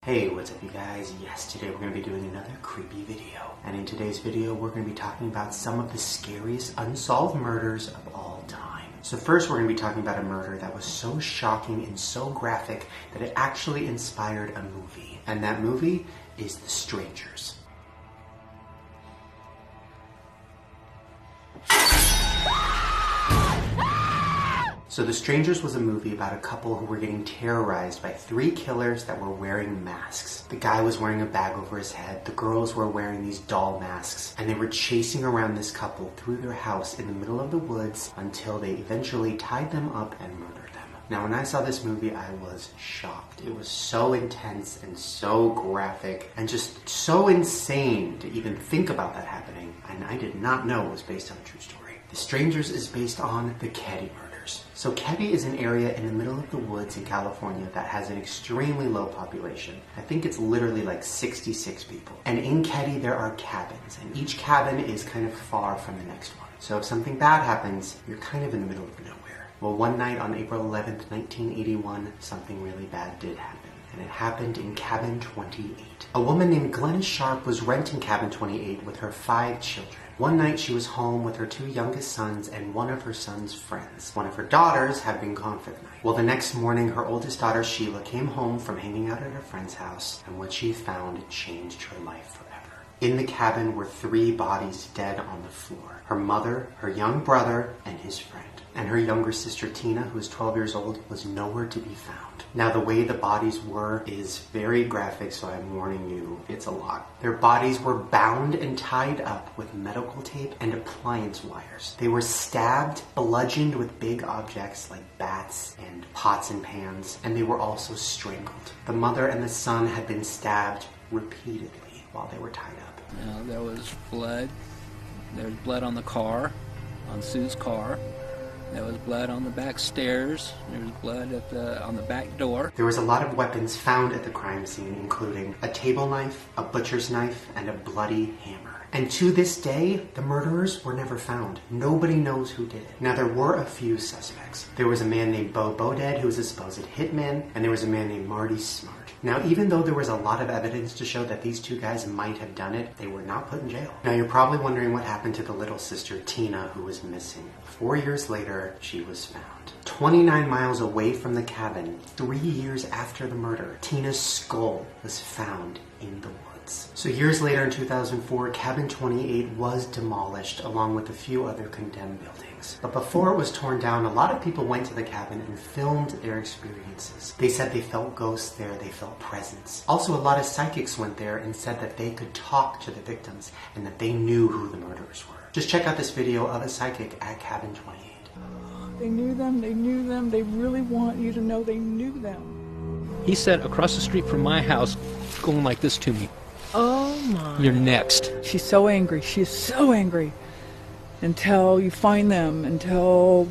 Hey, what's up you guys? Yes, today we're going to be doing another creepy video. And in today's video, we're going to be talking about some of the scariest unsolved murders of all time. So first, we're going to be talking about a murder that was so shocking and so graphic that it actually inspired a movie. And that movie is The Strangers. So The Strangers was a movie about a couple who were getting terrorized by three killers that were wearing masks. The guy was wearing a bag over his head, the girls were wearing these doll masks, and they were chasing around this couple through their house in the middle of the woods until they eventually tied them up and murdered them. Now when I saw this movie, I was shocked. It was so intense and so graphic and just so insane to even think about that happening, and I did not know it was based on a true story. The Strangers is based on the Keddie murder. So Keddie is an area in the middle of the woods in California that has an extremely low population. I think it's literally like 66 people. And in Keddie there are cabins, and each cabin is kind of far from the next one. So if something bad happens, you're kind of in the middle of nowhere. Well, one night on April 11th, 1981, something really bad did happen. And it happened in Cabin 28. A woman named Glennis Sharp was renting Cabin 28 with her 5 children. One night she was home with her 2 youngest sons and one of her son's friends. One of her daughters had been gone for the night. Well, the next morning, her oldest daughter Sheila came home from hanging out at her friend's house, and what she found changed her life forever. In the cabin were 3 bodies dead on the floor. Her mother, her young brother, and his friend. And her younger sister Tina, who was 12 years old, was nowhere to be found. Now the way the bodies were is very graphic, so I'm warning you, it's a lot. Their bodies were bound and tied up with medical tape and appliance wires. They were stabbed, bludgeoned with big objects like bats and pots and pans, and they were also strangled. The mother and the son had been stabbed repeatedly while they were tied up. Now there was blood. There was blood on the car, on Sue's car. There was blood on the back stairs. There was blood on the back door. There was a lot of weapons found at the crime scene, including a table knife, a butcher's knife, and a bloody hammer. And to this day, the murderers were never found. Nobody knows who did it. Now, there were a few suspects. There was a man named Bo Boded, who was a supposed hitman, and there was a man named Marty Smart. Now, even though there was a lot of evidence to show that these 2 guys might have done it, they were not put in jail. Now, you're probably wondering what happened to the little sister, Tina, who was missing. 4 years later, she was found. 29 miles away from the cabin, 3 years after the murder, Tina's skull was found in the woods. So years later in 2004, Cabin 28 was demolished along with a few other condemned buildings. But before it was torn down, a lot of people went to the cabin and filmed their experiences. They said they felt ghosts there, they felt presence. Also, a lot of psychics went there and said that they could talk to the victims and that they knew who the murderers were. Just check out this video of a psychic at Cabin 28. They knew them, they really want you to know they knew them. He sat across the street from my house going like this to me. Oh my. You're next. She's so angry, she's so angry. Until you find them, until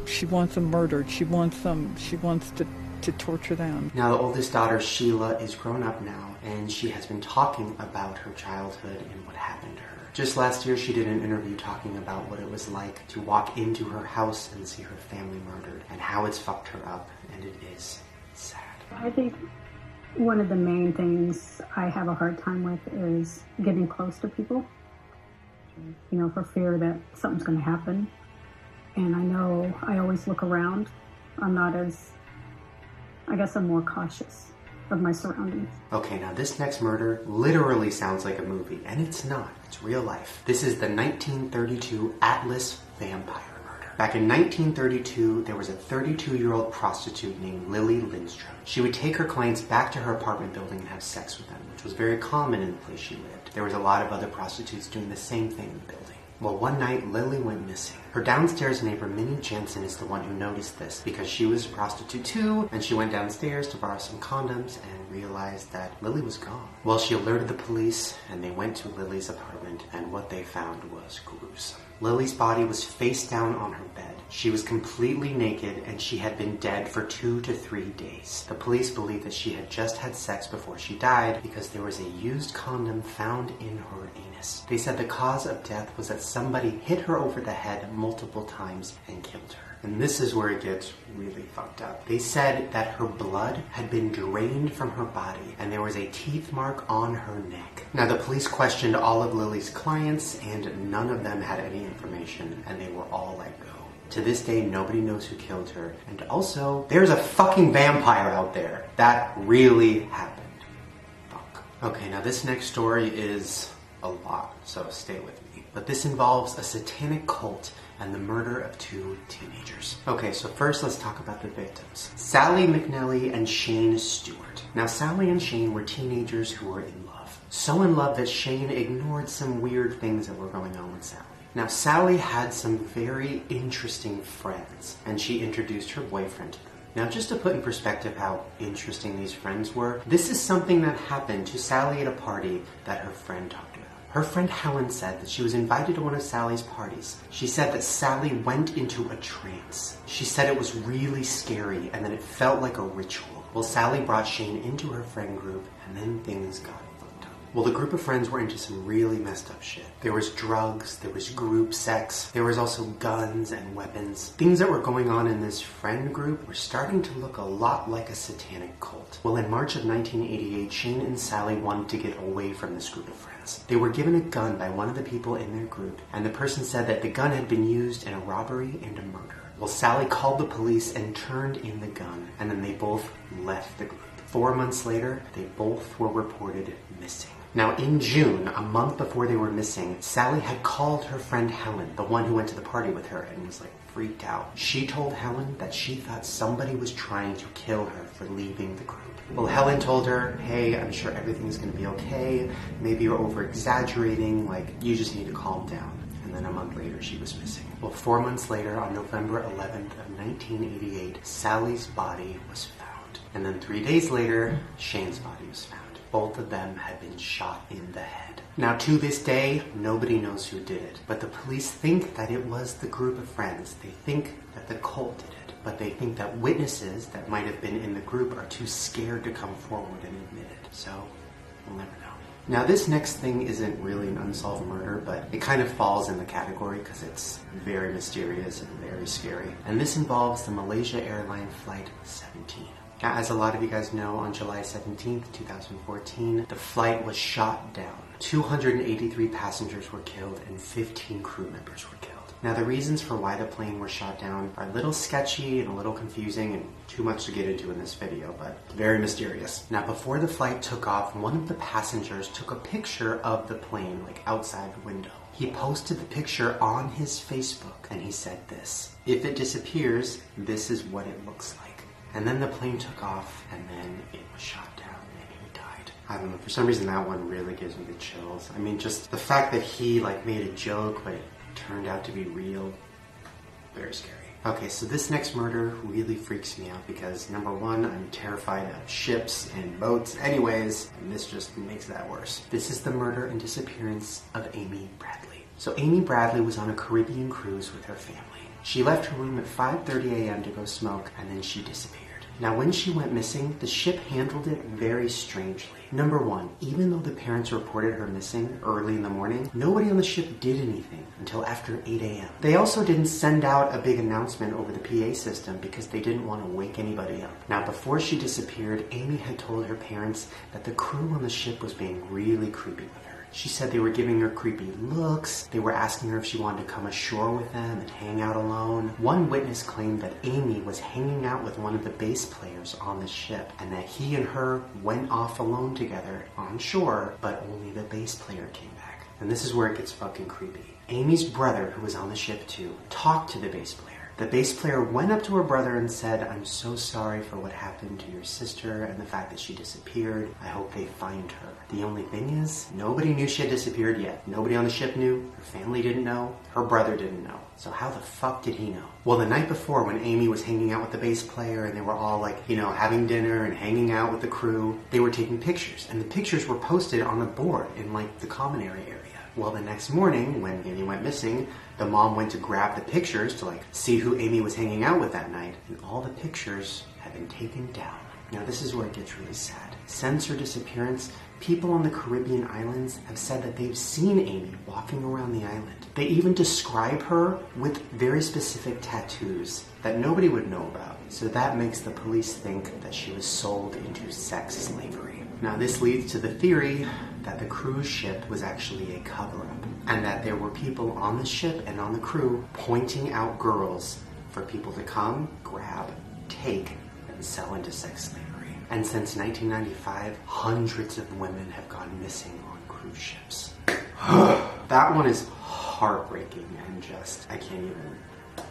she wants them murdered, she wants to torture them. Now the oldest daughter, Sheila, is grown up now, and she has been talking about her childhood and what happened to her. Just last year, she did an interview talking about what it was like to walk into her house and see her family murdered, and how it's fucked her up, and it is sad. I think one of the main things I have a hard time with is getting close to people, you know, for fear that something's going to happen. And I know I always look around. I'm not as, I guess I'm more cautious of my surroundings. Okay, now this next murder literally sounds like a movie, and it's not. It's real life. This is the 1932 Atlas vampire murder. Back in 1932, there was a 32-year-old prostitute named Lily Lindstrom. She would take her clients back to her apartment building and have sex with them, which was very common in the place she lived. There was a lot of other prostitutes doing the same thing in the building. Well, one night, Lily went missing. Her downstairs neighbor, Minnie Jensen, is the one who noticed this because she was a prostitute too, and she went downstairs to borrow some condoms and realized that Lily was gone. Well, she alerted the police, and they went to Lily's apartment, and what they found was gruesome. Lily's body was face down on her bed. She was completely naked, and she had been dead for 2 to 3 days. The police believe that she had just had sex before she died because there was a used condom found in her anus. They said the cause of death was that somebody hit her over the head multiple times and killed her. And this is where it gets really fucked up. They said that her blood had been drained from her body and there was a teeth mark on her neck. Now the police questioned all of Lily's clients and none of them had any information and they were all let go. To this day, nobody knows who killed her. And also, there's a fucking vampire out there. That really happened. Fuck. Okay, now this next story is a lot, so stay with me. But this involves a satanic cult and the murder of 2 teenagers. Okay, so first let's talk about the victims. Sally McNally and Shane Stewart. Now Sally and Shane were teenagers who were in love. So in love that Shane ignored some weird things that were going on with Sally. Now Sally had some very interesting friends and she introduced her boyfriend to them. Now just to put in perspective how interesting these friends were, this is something that happened to Sally at a party that her friend talked about. Her friend Helen said that she was invited to one of Sally's parties. She said that Sally went into a trance. She said it was really scary and that it felt like a ritual. Well, Sally brought Shane into her friend group and then things got fucked up. Well, the group of friends were into some really messed up shit. There was drugs, there was group sex, there was also guns and weapons. Things that were going on in this friend group were starting to look a lot like a satanic cult. Well, in March of 1988, Shane and Sally wanted to get away from this group of friends. They were given a gun by one of the people in their group, and the person said that the gun had been used in a robbery and a murder. Well, Sally called the police and turned in the gun, and then they both left the group. 4 months later, they both were reported missing. Now, in June, a month before they were missing, Sally had called her friend Helen, the one who went to the party with her, and was like freaked out. She told Helen that she thought somebody was trying to kill her for leaving the group. Well, Helen told her, hey, I'm sure everything's going to be okay. Maybe you're over-exaggerating. Like, you just need to calm down. And then a month later, she was missing. Well, 4 months later, on November 11th of 1988, Sally's body was found. And then 3 days later, Shane's body was found. Both of them had been shot in the head. Now, to this day, nobody knows who did it. But the police think that it was the group of friends. They think that the cult did it. But they think that witnesses that might have been in the group are too scared to come forward and admit it. So, we'll never know. Now, this next thing isn't really an unsolved murder, but it kind of falls in the category because it's very mysterious and very scary. And this involves the Malaysia Airlines Flight 17. Now, as a lot of you guys know, on July 17th, 2014, the flight was shot down. 283 passengers were killed and 15 crew members were killed. Now, the reasons for why the plane was shot down are a little sketchy and a little confusing and too much to get into in this video, but very mysterious. Now, before the flight took off, one of the passengers took a picture of the plane, like outside the window. He posted the picture on his Facebook and he said this: "If it disappears, this is what it looks like." And then the plane took off and then it was shot down and he died. I don't know, for some reason that one really gives me the chills. I mean, just the fact that he made a joke, but it turned out to be real, very scary. Okay, so this next murder really freaks me out because, number one, I'm terrified of ships and boats anyways, and this just makes that worse. This is the murder and disappearance of Amy Bradley. So Amy Bradley was on a Caribbean cruise with her family. She left her room at 5:30 a.m. to go smoke, and then she disappeared. Now, when she went missing, the ship handled it very strangely. Number one, even though the parents reported her missing early in the morning, nobody on the ship did anything until after 8 a.m. They also didn't send out a big announcement over the PA system because they didn't want to wake anybody up. Now, before she disappeared, Amy had told her parents that the crew on the ship was being really creepy with her. She said they were giving her creepy looks. They were asking her if she wanted to come ashore with them and hang out alone. One witness claimed that Amy was hanging out with one of the bass players on the ship and that he and her went off alone together on shore, but only the bass player came back. And this is where it gets fucking creepy. Amy's brother, who was on the ship too, talked to the bass player. The bass player went up to her brother and said, "I'm so sorry for what happened to your sister and the fact that she disappeared. I hope they find her." The only thing is, nobody knew she had disappeared yet. Nobody on the ship knew. Her family didn't know. Her brother didn't know. So how the fuck did he know? Well, the night before, when Amy was hanging out with the bass player and they were all having dinner and hanging out with the crew, they were taking pictures. And the pictures were posted on a board in the common area. Well, the next morning, when Amy went missing, the mom went to grab the pictures to see who Amy was hanging out with that night, and all the pictures had been taken down. Now this is where it gets really sad. Since her disappearance, people on the Caribbean islands have said that they've seen Amy walking around the island. They even describe her with very specific tattoos that nobody would know about. So that makes the police think that she was sold into sex slavery. Now this leads to the theory that the cruise ship was actually a cover-up, and that there were people on the ship and on the crew pointing out girls for people to come, grab, take, and sell into sex slavery. And since 1995, hundreds of women have gone missing on cruise ships. That one is heartbreaking and just, I can't even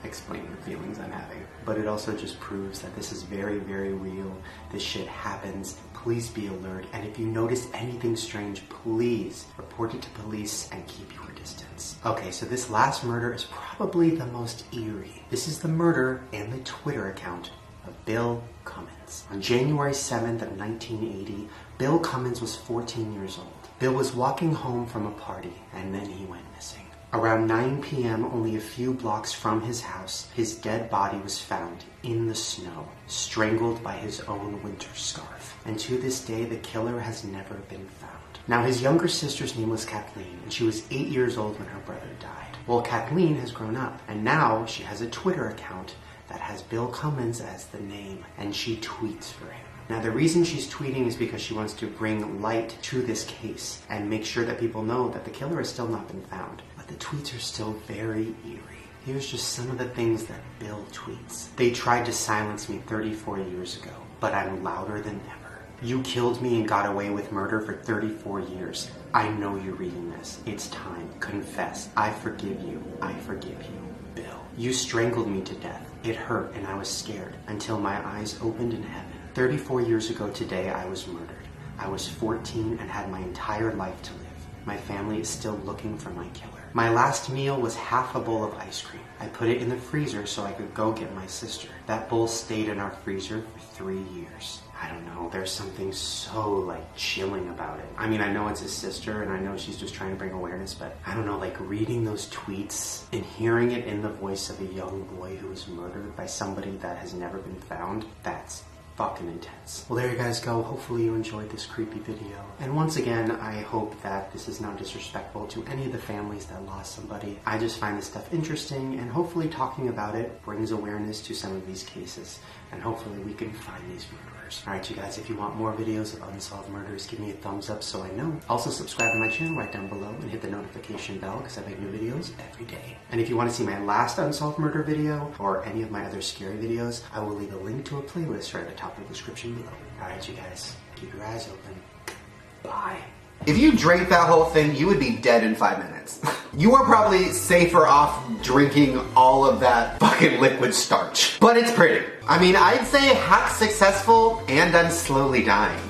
explain the feelings I'm having. But it also just proves that this is very, very real. This shit happens. Please be alert. And if you notice anything strange, please report it to police and keep your distance. Okay, so this last murder is probably the most eerie. This is the murder and the Twitter account of Bill Cummins. On January 7th of 1980, Bill Cummins was 14 years old. Bill was walking home from a party and then he went missing. Around 9 p.m., only a few blocks from his house, his dead body was found in the snow, strangled by his own winter scarf. And to this day, the killer has never been found. Now, his younger sister's name was Kathleen, and she was 8 years old when her brother died. Well, Kathleen has grown up, and now she has a Twitter account that has Bill Cummins as the name, and she tweets for him. Now, the reason she's tweeting is because she wants to bring light to this case and make sure that people know that the killer has still not been found. But the tweets are still very eerie. Here's just some of the things that Bill tweets. They tried to silence me 34 years ago, but I'm louder than ever. You killed me and got away with murder for 34 years. I know you're reading this. It's time. Confess. I forgive you. I forgive you. Bill. You strangled me to death. It hurt and I was scared until my eyes opened in heaven. 34 years ago today, I was murdered. I was 14 and had my entire life to live. My family is still looking for my killer. My last meal was half a bowl of ice cream. I put it in the freezer so I could go get my sister. That bowl stayed in our freezer for 3 years. I don't know, there's something so chilling about it. I mean, I know it's his sister and I know she's just trying to bring awareness, but I don't know, reading those tweets and hearing it in the voice of a young boy who was murdered by somebody that has never been found, that's fucking intense. Well, there you guys go. Hopefully you enjoyed this creepy video. And once again, I hope that this is not disrespectful to any of the families that lost somebody. I just find this stuff interesting, and hopefully talking about it brings awareness to some of these cases, and hopefully we can find these murderers. Alright, you guys, if you want more videos of unsolved murders, give me a thumbs up so I know. Also subscribe to my channel right down below and hit the notification bell because I make new videos every day. And if you want to see my last unsolved murder video or any of my other scary videos, I will leave a link to a playlist right at the top of the description below. Alright, you guys, keep your eyes open. Bye. If you drank that whole thing, you would be dead in 5 minutes. You are probably safer off drinking all of that fucking liquid starch. But it's pretty. I mean, I'd say hack successful and I'm slowly dying.